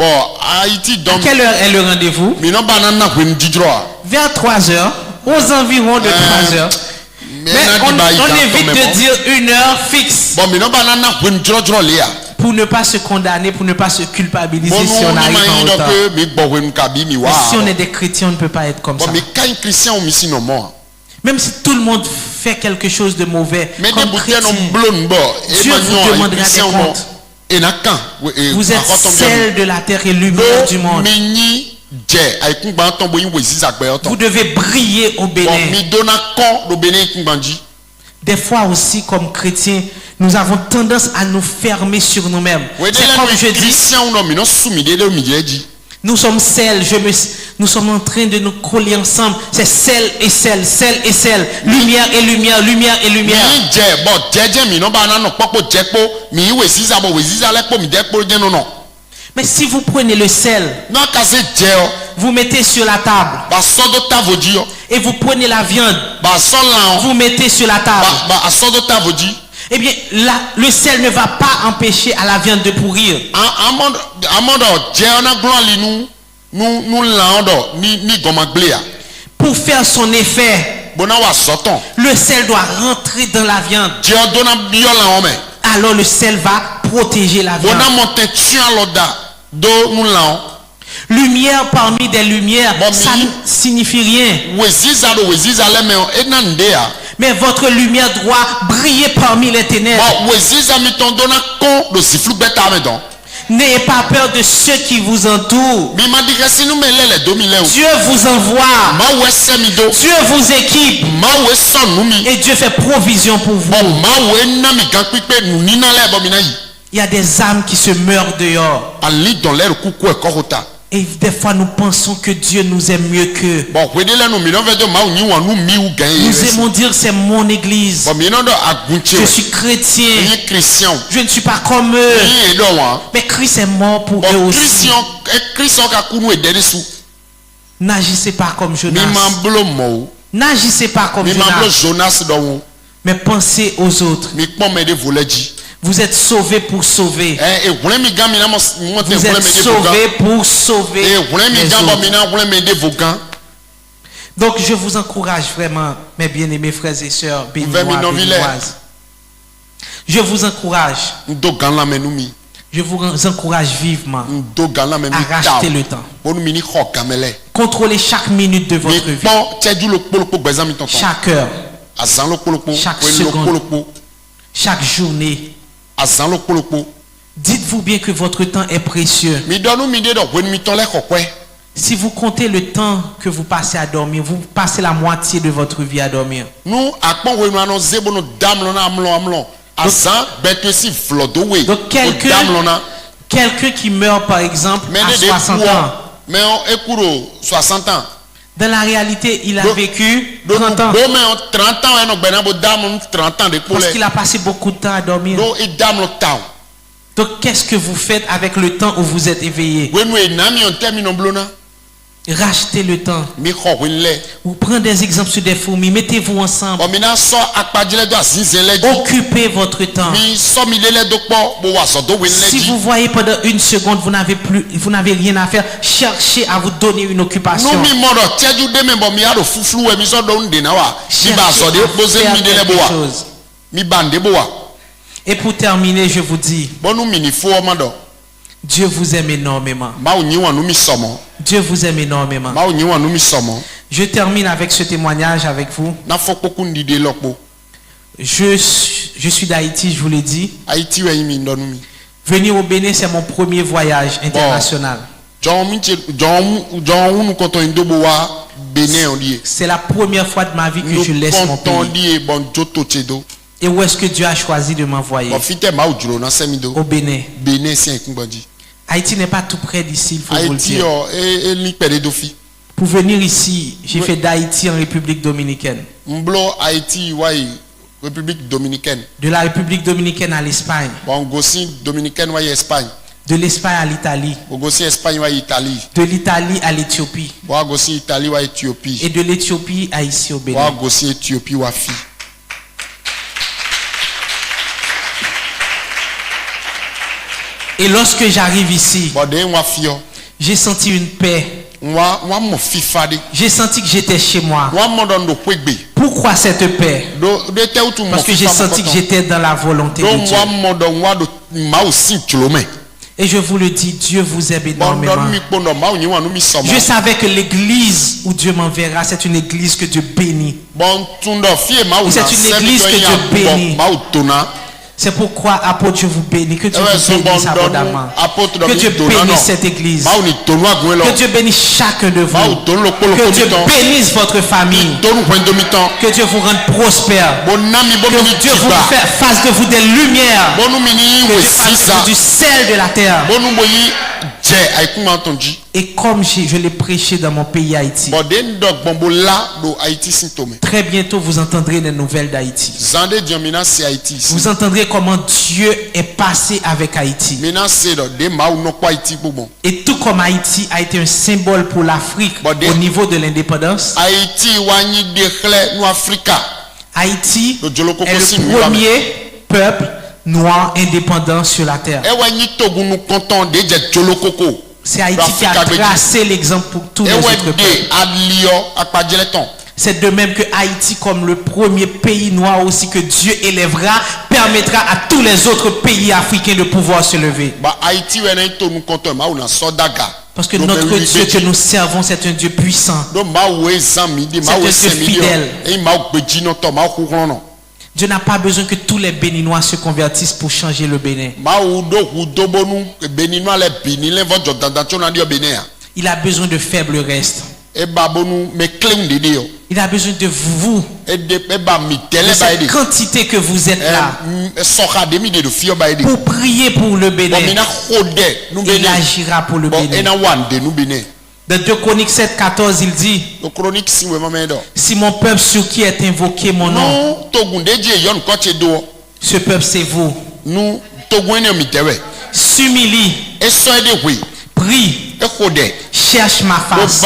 À quelle heure est le rendez-vous? Vers 3 heures, aux environs de 3 heures. Mais on évite de dire une heure fixe. Pour ne pas se condamner, pour ne pas se culpabiliser si on arrive en retard. Mais si on est des chrétiens, on ne peut pas être comme ça. Même si tout le monde fait quelque chose de mauvais, comme chrétien, Dieu vous demandera des comptes. Vous êtes sel de la terre et lumière du monde. Vous devez briller au Bénin. Des fois aussi, comme chrétiens, nous avons tendance à nous fermer sur nous-mêmes. C'est comme je dis, nous sommes sel, nous sommes en train de nous coller ensemble. C'est sel et sel, sel et sel, lumière et lumière, lumière et lumière. Mais si vous prenez le sel, vous mettez sur la table, et vous prenez la viande, vous mettez sur la table, eh bien, le sel ne va pas empêcher à la viande de pourrir. Pour faire son effet, le sel doit rentrer dans la viande. Alors le sel va protéger la viande. Lumière parmi des lumières, ça ne signifie rien. Mais votre lumière doit briller parmi les ténèbres. N'ayez pas peur de ceux qui vous entourent. Dieu vous envoie. Dieu vous équipe. Et Dieu fait provision pour vous. Il y a des âmes qui se meurent dehors. Et des fois nous pensons que Dieu nous aime mieux qu'eux. Nous aimons dire c'est mon église. Je suis chrétien. Je ne suis pas comme eux. Mais Christ est mort pour eux aussi. N'agissez pas comme Jonas. N'agissez pas comme Jonas. Mais pensez aux autres. Vous êtes sauvés pour sauver. Vous êtes sauvés pour sauver les autres. Donc je vous encourage vraiment, mes bien-aimés frères et sœurs, béninois. Je vous encourage. Je vous encourage vivement à racheter le temps. Contrôlez chaque minute de votre vie. Chaque heure. Chaque seconde. Chaque journée. Dites-vous bien que votre temps est précieux. Si vous comptez le temps que vous passez à dormir, vous passez la moitié de votre vie à dormir. Donc quelqu'un qui meurt par exemple à 60 ans. Dans la réalité, il a vécu 30 ans. Parce qu'il a passé beaucoup de temps à dormir. Donc, qu'est-ce que vous faites avec le temps où vous êtes éveillé? Rachetez le temps. Vous prenez des exemples sur des fourmis. Mettez-vous ensemble. Occupez votre temps. Si vous voyez pendant une seconde, vous n'avez rien à faire, cherchez à vous donner une occupation. Et pour terminer, je vous dis, Dieu vous aime énormément. Dieu vous aime énormément. Je termine avec ce témoignage avec vous. Je suis d'Haïti, je vous l'ai dit. Venir au Bénin, c'est mon premier voyage international. C'est la première fois de ma vie que je laisse mon pays. Et où est-ce que Dieu a choisi de m'envoyer? Au Bénin. Haïti n'est pas tout près d'ici, il faut vous le dire. Pour venir ici, j'ai fait d'Haïti en République dominicaine. De la République dominicaine à l'Espagne. De l'Espagne à l'Italie. De l'Italie à l'Éthiopie. Et de l'Éthiopie à ici au Bénin. Et lorsque j'arrive ici, j'ai senti une paix. J'ai senti que j'étais chez moi. Pourquoi cette paix? Parce que j'ai senti que j'étais dans la volonté de Dieu. Et je vous le dis, Dieu vous aime énormément. Je savais que l'église où Dieu m'enverra, c'est une église que Dieu bénit. C'est une église que Dieu bénit. C'est pourquoi, apôtre, Dieu vous bénit. Que Dieu vous bénisse abondamment. Que Dieu bénisse cette église. Que Dieu bénisse chacun de vous. Que Dieu bénisse votre famille. Que Dieu vous rende prospère. Que Dieu vous fasse de vous des lumières. Que Dieu fasse de vous du sel de la terre. Et comme je l'ai prêché dans mon pays Haïti, très bientôt vous entendrez des nouvelles d'Haïti. Vous entendrez comment Dieu est passé avec Haïti. Et tout comme Haïti a été un symbole pour l'Afrique au niveau de l'indépendance, Haïti est le premier peuple noir indépendant sur la terre. C'est Haïti qui a tracé l'exemple pour tous les autres peuples. C'est de même que Haïti, comme le premier pays noir aussi que Dieu élèvera, permettra à tous les autres pays africains de pouvoir se lever. Parce que notre Dieu que nous servons, c'est un Dieu puissant. C'est un Dieu fidèle. Dieu n'a pas besoin que tous les Béninois se convertissent pour changer le Bénin. Il a besoin de faibles restes. Il a besoin de vous, de cette quantité que vous êtes là, pour prier pour le Bénin. Il agira pour le Bénin. Dans 2 Chroniques 7, 14, il dit: si mon peuple sur qui est invoqué mon nom, ce peuple c'est vous, s'humilie, prie, cherche ma face,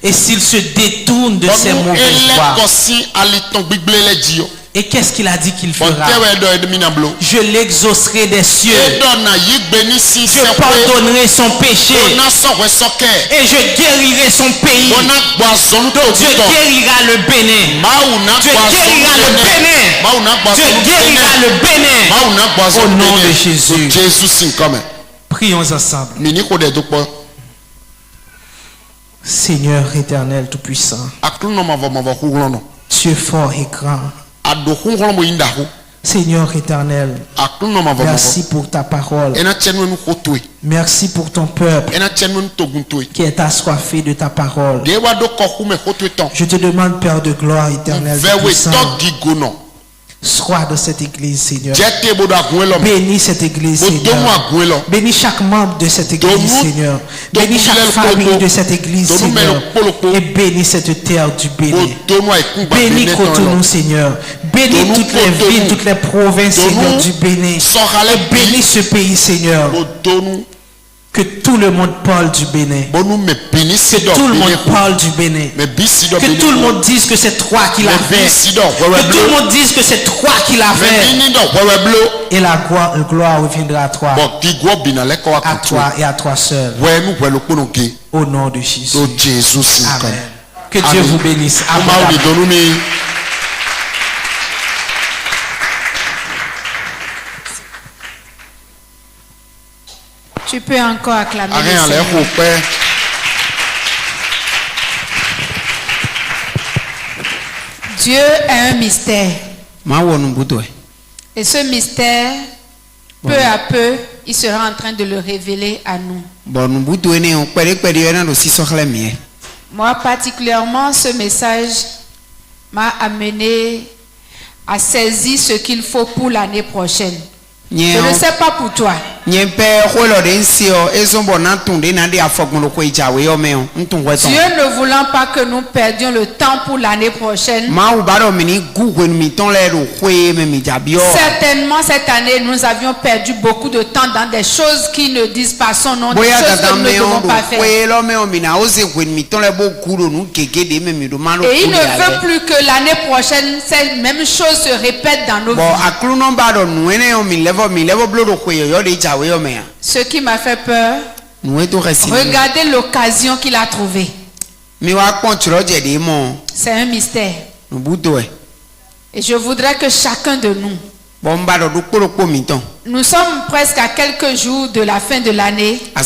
et s'il se détourne de ses mauvaises voies. Et qu'est-ce qu'il a dit qu'il fera? Je l'exaucerai des cieux. Je pardonnerai son péché. Et je guérirai son pays. Dieu guérira le Bénin. Dieu guérira le Bénin. Dieu guérira le Bénin. Au nom de Jésus. Prions ensemble. Seigneur éternel tout-puissant, Dieu fort et grand, Seigneur éternel, merci pour ta parole. Merci pour ton peuple qui est assoiffé de ta parole. Je te demande, Père de gloire éternelle, sois dans cette église, Seigneur. Bénis cette église, Seigneur. Bénis chaque membre de cette église, Seigneur. Bénis chaque famille de cette église, Seigneur. Et bénis cette terre du Bénin. Bénis Cotonou, Seigneur. Bénis toutes les villes, toutes les provinces, Seigneur, du Bénin. Et bénis ce pays, Seigneur. Que tout le monde parle du Bénin. Que tout le monde parle du Bénin. Que tout le monde dise que c'est toi qui l'as fait. Que tout le monde dise que c'est toi qui l'as fait. Et la gloire reviendra à toi. À toi et à toi seul. Au nom de Jésus. Amen. Que Dieu vous bénisse. Amen. Tu peux encore acclamer le Seigneur. Dieu a un mystère. Et ce mystère, peu à peu, il sera en train de le révéler à nous. Moi particulièrement, ce message m'a amené à saisir ce qu'il faut pour l'année prochaine. Je ne sais pas pour toi. Dieu ne voulant pas que nous perdions le temps pour l'année prochaine, certainement cette année nous avions perdu beaucoup de temps dans des choses qui ne disent pas son nom, des choses que nous ne devons pas faire. Et il ne veut plus que l'année prochaine cette même chose se répète dans nos vies. Ce qui m'a fait peur, Regardez l'occasion qu'il a trouvée. C'est un mystère. Et je voudrais que chacun de nous, nous sommes presque à quelques jours de la fin de l'année, que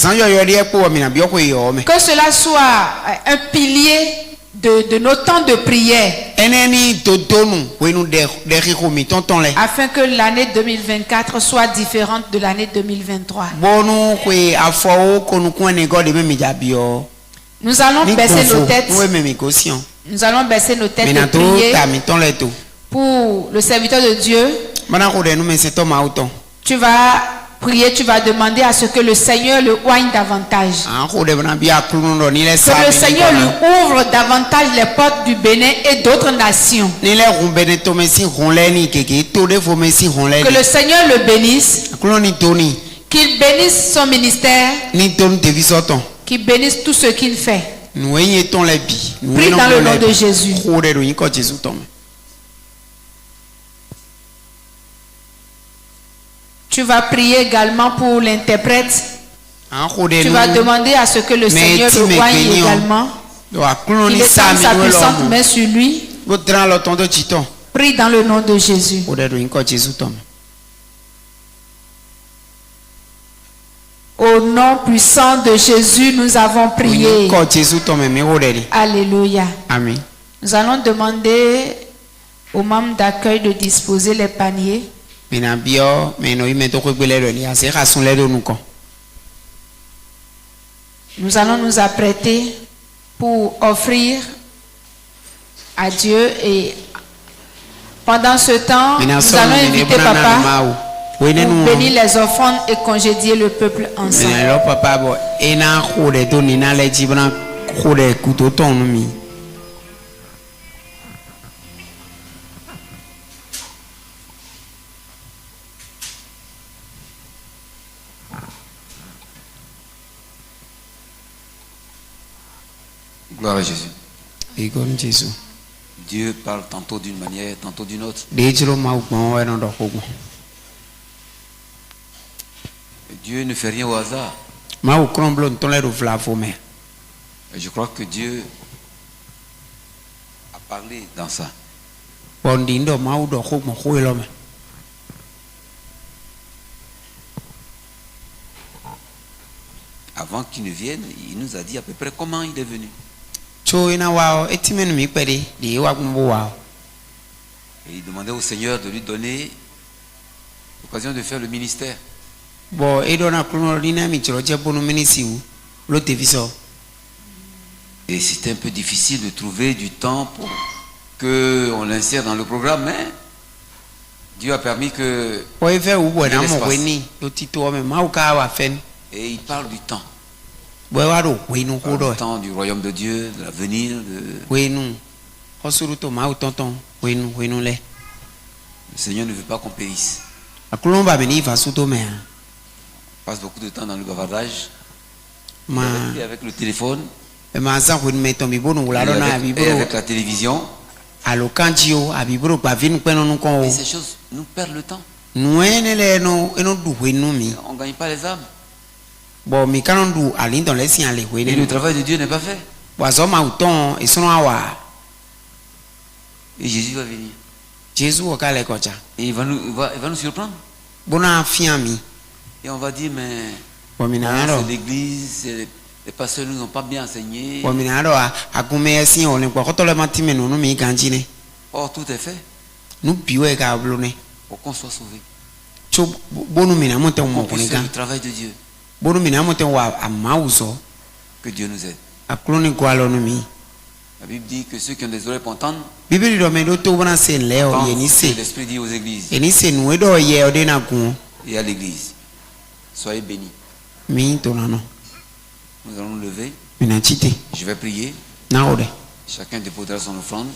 cela soit un pilier de nos temps de prière, afin que l'année 2024 soit différente de l'année 2023. Nous allons baisser nos têtes. Nous allons baisser nos têtes et prier pour le serviteur de Dieu. Tu vas prier, tu vas demander à ce que le Seigneur le oigne davantage. Que le Seigneur lui ouvre davantage les portes du Bénin et d'autres nations. Que le Seigneur le bénisse. Qu'il bénisse son ministère. Qu'il bénisse tout ce qu'il fait. Prie dans le nom de Jésus. Tu vas prier également pour l'interprète. Tu vas demander à ce que le Seigneur le oigne également. Qu'il étende sa puissante main sur lui. Prie dans le nom de Jésus. Au nom puissant de Jésus, nous avons prié. Alléluia. Amen. Nous allons demander aux membres d'accueil de disposer les paniers. Nous allons nous apprêter pour offrir à Dieu, et pendant ce temps, nous allons inviter Papa pour bénir les offrandes et congédier le peuple ensemble. Gloire à Jésus. Dieu parle tantôt d'une manière, tantôt d'une autre. Dieu ne fait rien au hasard. Et je crois que Dieu a parlé dans ça. Avant qu'il ne vienne, il nous a dit à peu près comment il est venu. Et il demandait au Seigneur de lui donner l'occasion de faire le ministère. Et c'était un peu difficile de trouver du temps pour qu'on l'insère dans le programme, mais Dieu a permis que... Et il parle du temps. Le temps du royaume de Dieu, de l'avenir. Le Seigneur ne veut pas qu'on périsse. On passe beaucoup de temps dans le bavardage. Et avec le téléphone. Et avec la télévision. Et ces choses nous perdent le temps. On ne gagne pas les âmes. Et le travail de Dieu n'est pas fait. Et Jésus va venir. Et il va nous surprendre. Et on va dire, mais c'est l'église, les pasteurs ne nous ont pas bien enseigné. Or, tout est fait pour qu'on soit sauvé. Pour qu'on puisse faire le travail de Dieu. Que Dieu nous aide. La Bible dit que ceux qui ont des oreilles pour entendre, l'Esprit dit aux églises et à l'église, soyez bénis. Nous allons nous lever. Je vais prier. Chacun déposera son offrande.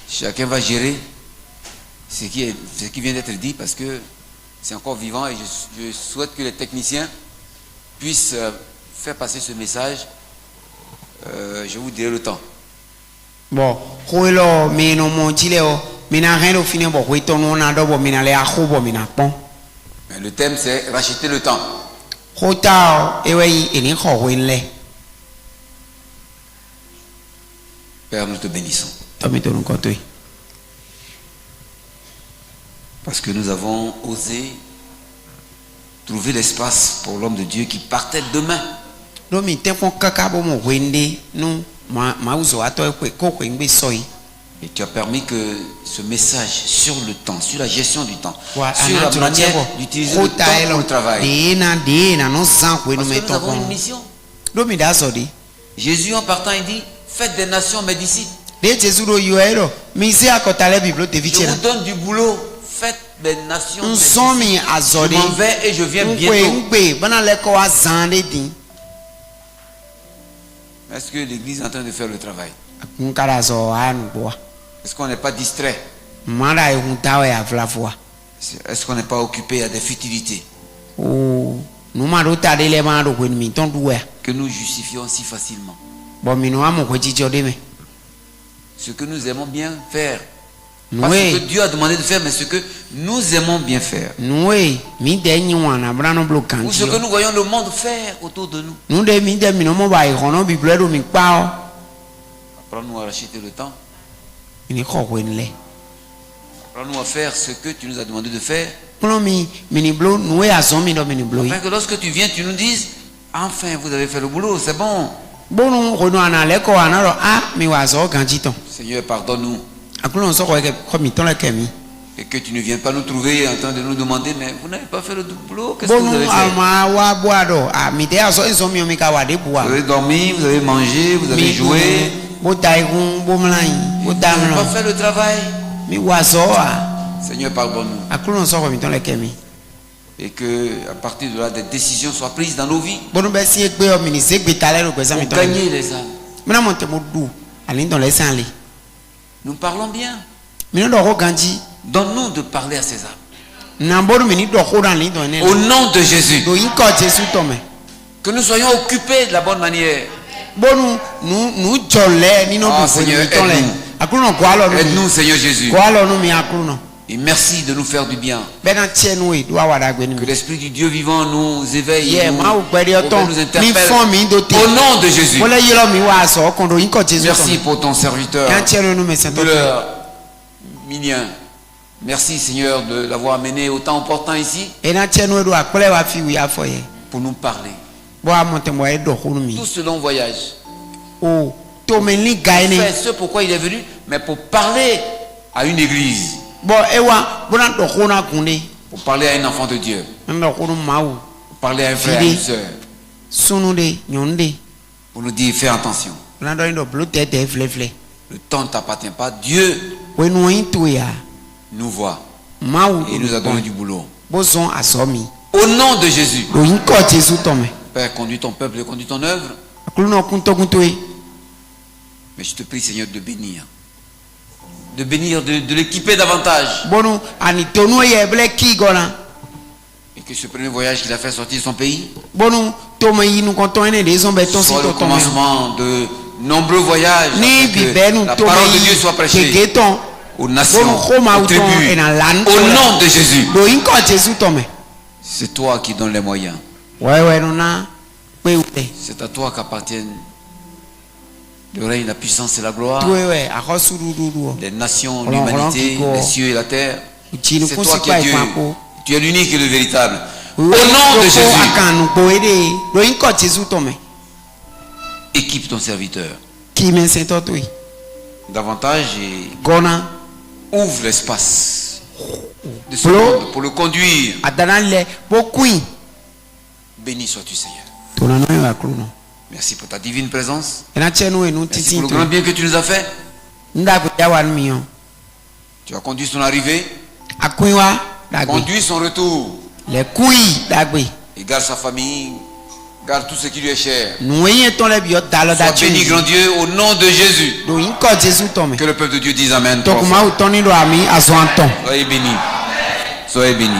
Chacun va gérer ce qui vient d'être dit, parce que c'est encore vivant, et je souhaite que les techniciens puissent faire passer ce message. Je vous dirai le temps. Mais le thème c'est racheter le temps. Père, nous te bénissons. Parce que nous avons osé trouver l'espace pour l'homme de Dieu qui partait demain. Et tu as permis que ce message sur le temps, sur la gestion du temps, sur la manière d'utiliser le temps pour le travail. Parce que nous avons une mission. Jésus en partant, il dit, faites des nations mes disciples. Je vous donne du boulot, faites des nations mes disciples. Je m'en vais et je viens bientôt. Est-ce que l'église est en train de faire le travail? Est-ce qu'on n'est pas distrait? Est-ce qu'on n'est pas occupé à des futilités que nous justifions si facilement? Ce que nous aimons bien faire. Pas ce que Dieu a demandé de faire, mais ce que nous aimons bien faire. Ou ce que nous voyons le monde faire autour de nous. Apprends-nous à racheter le temps. Apprends-nous à faire ce que tu nous as demandé de faire. Afin que lorsque tu viens, tu nous dises, enfin vous avez fait le boulot, c'est bon. Seigneur, pardonne-nous. Et que tu ne viennes pas nous trouver en train de nous demander, mais vous n'avez pas fait le boulot, qu'est-ce que vous avez fait? Vous avez dormi, vous avez mangé, vous avez joué. Vous n'avez pas fait le travail. Seigneur, pardonne-nous. Et que à partir de là, des décisions soient prises dans nos vies pour gagner les âmes. Nous parlons bien. Donne-nous de parler à ces âmes. Au nom de Jésus. Que nous soyons occupés de la bonne manière. Seigneur, aide-nous, Seigneur Jésus. Et merci de nous faire du bien. Que l'Esprit du Dieu vivant nous éveille, nous interpelle. Au nom de Jésus. Merci pour ton serviteur, Minien. Merci Seigneur de l'avoir amené au temps important ici pour nous parler. Tout selon voyage. Pour faire ce pourquoi il est venu, mais pour parler à une église. Pour parler à un enfant de Dieu. Pour parler à un frère et une soeur. Pour nous dire, fais attention. Le temps ne t'appartient pas. Dieu nous voit. Et il nous a donné du boulot. Au nom de Jésus. Père, conduis ton peuple et conduis ton œuvre. Mais je te prie, Seigneur, de bénir. De bénir, de l'équiper davantage. Et que ce premier voyage qu'il a fait sortir de son pays soit le commencement de nombreux voyages. Que la parole de Dieu soit prêchée aux nations, aux tribus. Au nom de Jésus. C'est toi qui donnes les moyens. C'est à toi qu'appartiennent le règne, la puissance et la gloire. Les nations, l'humanité, les cieux et la terre. C'est toi qui es Dieu. Tu es l'unique et le véritable. Au nom de Jésus. Équipe ton serviteur davantage et ouvre l'espace de ce monde pour le conduire. Béni sois-tu, Seigneur. Merci pour ta divine présence. Merci pour le grand bien que tu nous as fait. Tu as conduit son arrivée, conduit son retour. Et garde sa famille, garde tout ce qui lui est cher. Sois béni, grand Dieu, au nom de Jésus. Que le peuple de Dieu dise Amen. Soyez béni. Soyez béni.